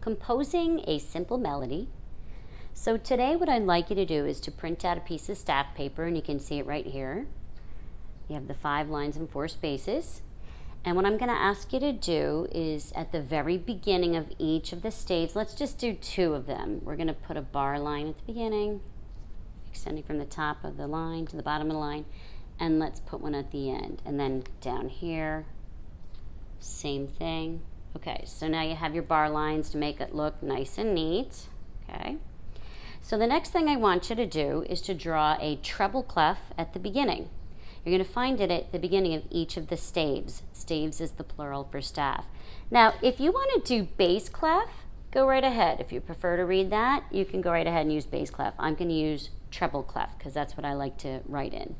composing a simple melody. So today what I'd like you to do is to print out a piece of staff paper, and you can see it right here. You have the 5 lines and 4 spaces. And what I'm going to ask you to do is at the very beginning of each of the staves, let's just do 2 of them. We're going to put a bar line at the beginning, extending from the top of the line to the bottom of the line, and let's put one at the end. And then down here, same thing. Okay, so now you have your bar lines to make it look nice and neat. Okay. So the next thing I want you to do is to draw a treble clef at the beginning. You're going to find it at the beginning of each of the staves. Staves is the plural for staff. Now, if you want to do bass clef, go right ahead. If you prefer to read that, you can go right ahead and use bass clef. I'm going to use treble clef because that's what I like to write in.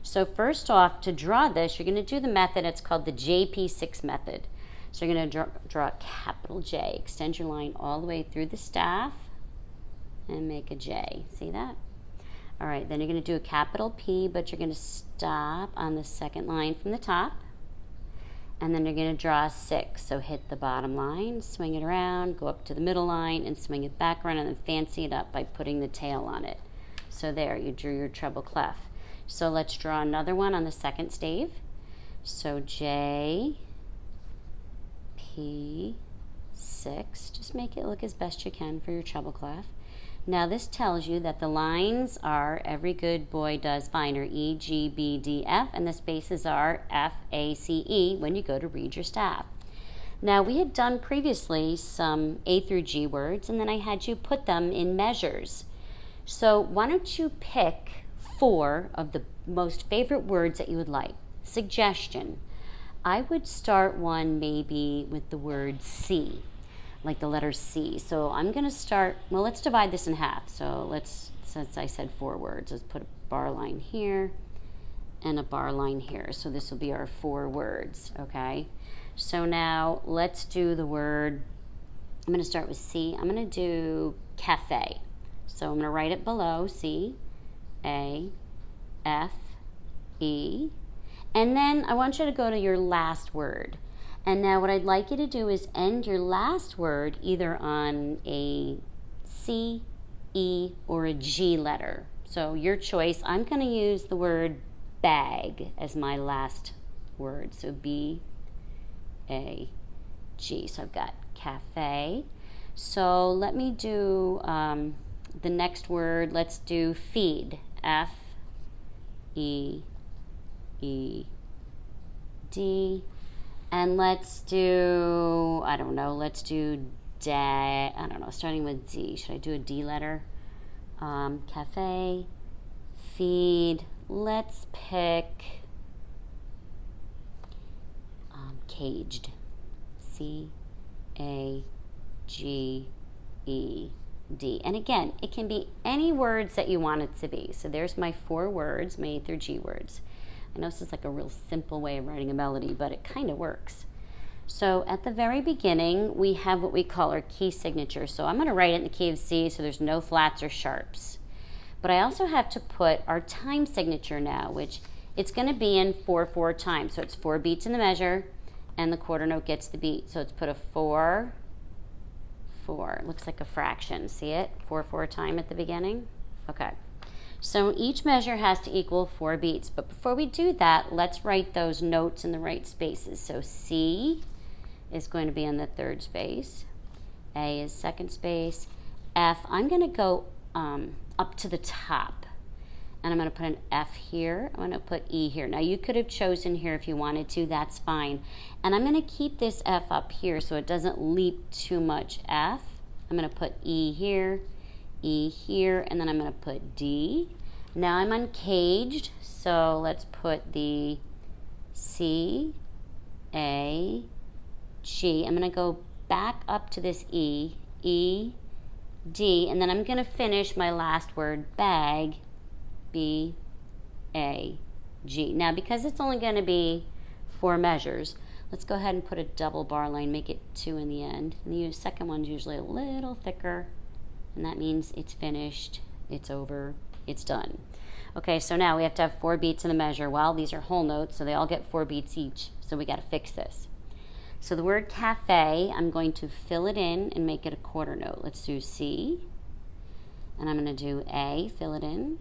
So first off, to draw this, you're going to do the method. It's called the JP6 method. So you're going to draw a capital J. Extend your line all the way through the staff and make a J. See that? All right, then you're going to do a capital P, but you're going to stop on the second line from the top. And then you're going to draw a 6. So hit the bottom line, swing it around, go up to the middle line, and swing it back around, and then fancy it up by putting the tail on it. So there, you drew your treble clef. So let's draw another one on the second stave. So J, P, 6. Just make it look as best you can for your treble clef. Now this tells you that the lines are every good boy does fine, or E, G, B, D, F, and the spaces are F, A, C, E when you go to read your staff. Now we had done previously some A through G words, and then I had you put them in measures. So why don't you pick 4 of the most favorite words that you would like. Suggestion, I would start one maybe with the word C, like the letter C. So I'm going to start, well, let's divide this in half. So let's, since I said 4 words, let's put a bar line here and a bar line here. So this will be our 4 words, okay? So now let's do the word, I'm going to start with C. I'm going to do cafe. So I'm going to write it below, C, A, F, E. And then I want you to go to your last word. And now what I'd like you to do is end your last word either on a C, E, or a G letter. So your choice. I'm going to use the word bag as my last word. So B, A, G. So I've got cafe. So let me do the next word. Let's do feed. F, E, E, D. And let's do, I don't know, let's do starting with D. Should I do a D letter? Cafe, feed, let's pick caged. C, A, G, E, D. And again, it can be any words that you want it to be. So there's my 4 words, my A through G words. I know this is like a real simple way of writing a melody, but it kind of works. So at the very beginning, we have what we call our key signature. So I'm going to write it in the key of C so there's no flats or sharps. But I also have to put our time signature now, which it's going to be in 4/4 time. So it's 4 beats in the measure, and the quarter note gets the beat. So let's put a 4, 4. It looks like a fraction. See it? 4/4 time at the beginning. Okay. So each measure has to equal 4 beats. But before we do that, let's write those notes in the right spaces. So C is going to be in the 3rd space. A is 2nd space. F, I'm going to go up to the top. And I'm going to put an F here. I'm going to put E here. Now you could have chosen here if you wanted to. That's fine. And I'm going to keep this F up here so it doesn't leap too much. F. I'm going to put E here. E here, and then I'm going to put D. Now I'm uncaged, so let's put the C, A, G. I'm going to go back up to this E, E, D, and then I'm going to finish my last word, bag, B, A, G. Now because it's only going to be 4 measures, let's go ahead and put a double bar line, make it 2 in the end. And the second one's usually a little thicker. And that means it's finished, it's over, it's done. Okay, so now we have to have 4 beats in the measure. Well, these are whole notes, so they all get 4 beats each. So we got to fix this. So the word cafe, I'm going to fill it in and make it a quarter note. Let's do C, and I'm going to do A, fill it in.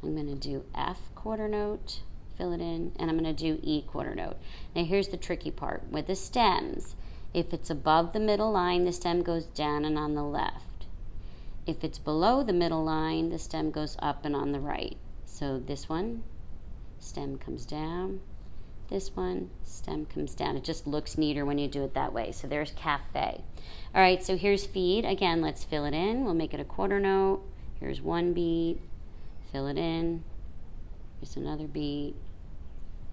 I'm going to do F, quarter note, fill it in, and I'm going to do E, quarter note. Now here's the tricky part. With the stems, if it's above the middle line, the stem goes down and on the left. If it's below the middle line, the stem goes up and on the right. So this one, stem comes down. This one, stem comes down. It just looks neater when you do it that way. So there's cafe. All right, so here's feed. Again, let's fill it in. We'll make it a quarter note. Here's one beat. Fill it in. Here's another beat.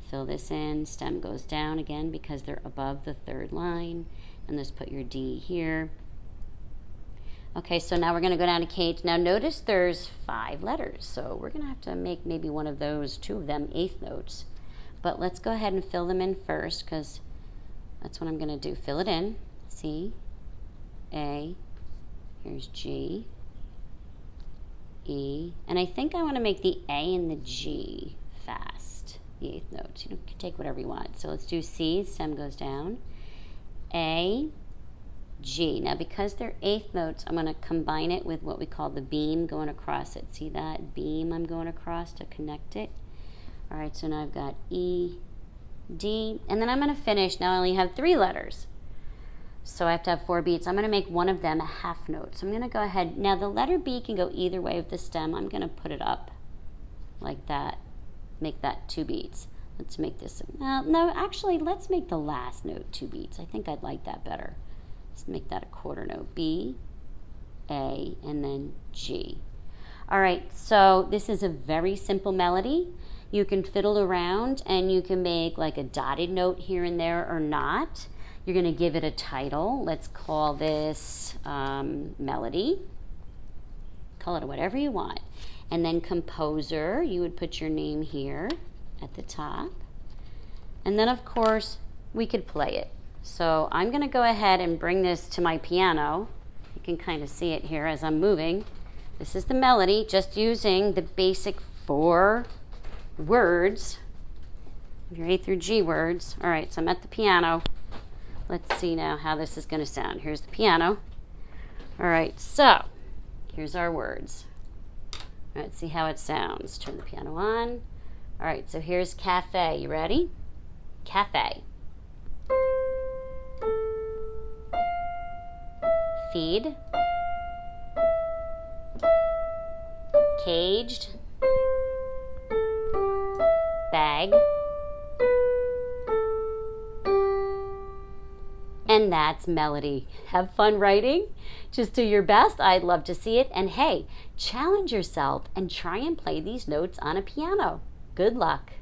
Fill this in. Stem goes down again because they're above the third line. And let's put your D here. Okay, so now we're going to go down to cage. Now notice there's 5 letters. So we're going to have to make maybe one of those, 2 of them, eighth notes. But let's go ahead and fill them in first because that's what I'm going to do. Fill it in. C, A, here's G, E. And I think I want to make the A and the G fast, the eighth notes. You can take whatever you want. So let's do C, stem goes down. A, G. Now because they're eighth notes, I'm going to combine it with what we call the beam going across it. See that beam I'm going across to connect it? All right, so now I've got E, D, and then I'm going to finish. Now I only have 3 letters, so I have to have 4 beats. I'm going to make one of them a half note. So I'm going to go ahead. Now the letter B can go either way with the stem. I'm going to put it up like that, make that 2 beats. Let's make this, no, actually, let's make the last note 2 beats. I think I'd like that better. Let's make that a quarter note. B, A, and then G. All right, so this is a very simple melody. You can fiddle around and you can make like a dotted note here and there or not. You're going to give it a title. Let's call this melody. Call it whatever you want. And then composer, you would put your name here at the top. And then of course we could play it. So I'm going to go ahead and bring this to my piano. You can kind of see it here as I'm moving. This is the melody, just using the basic 4 words, your A through G words. All right, so I'm at the piano. Let's see now how this is going to sound. Here's the piano. All right, so here's our words. All right, see how it sounds. Turn the piano on. All right, so here's cafe. You ready? Cafe. Feed. Caged. Bag. And that's melody. Have fun writing. Just do your best. I'd love to see it. And hey, challenge yourself and try and play these notes on a piano. Good luck.